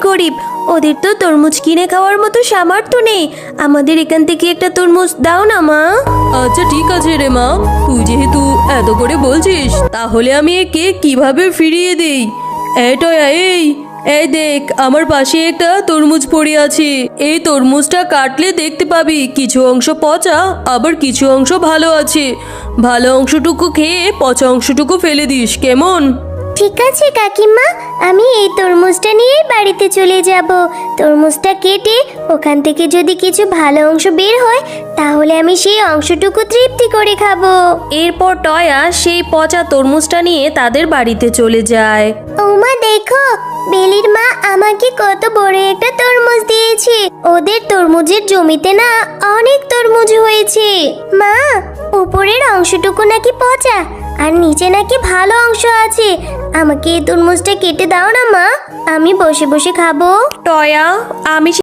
গরিব, ওদের তো তরমুজ কিনে খাওয়ার মতো সামর্থ্য নেই। আমাদের এখান থেকে একটা তরমুজ দাও না মা। আচ্ছা ঠিক আছে রে মা, তুই যেহেতু এত করে বলছিস তাহলে আমি একে কিভাবে ফিরিয়ে দেই। এই টয়া, এই দেখ, আমার পাশে একটা তরমুজ পড়ে আছে। এই তরমুজটা কাটলে দেখতে পাবি কিছু অংশ পচা, আবার কিছু অংশ ভালো আছে। ভালো অংশটুকু খেয়ে পচা অংশটুকু ফেলে দিস, কেমন? ঠিক আছে কাকিমা, আমি এই তরমুজটা নিয়েই বাড়িতে চলে যাব। তরমুজটা কেটে ওখান থেকে যদি কিছু ভালো অংশ বের হয় তাহলে আমি সেই অংশটুকু তৃপ্তি করে খাবো। এরপর টয়া সেই পচা তরমুজটা নিয়ে তাদের বাড়িতে চলে যায়। ওমা দেখো, বেলির মা আমাকে কত বড় একটা তরমুজ দিয়েছে। ওদের তরমুজের জমিতে না অনেক তরমুজ হয়েছে। মা, উপরের অংশটুকু নাকি পচা আর নিচে নাকি ভালো অংশ আছে। আমাকে এই তরমুজটা কেটে দাও না মা, আমি বসে বসে খাবো। টয়া, আমি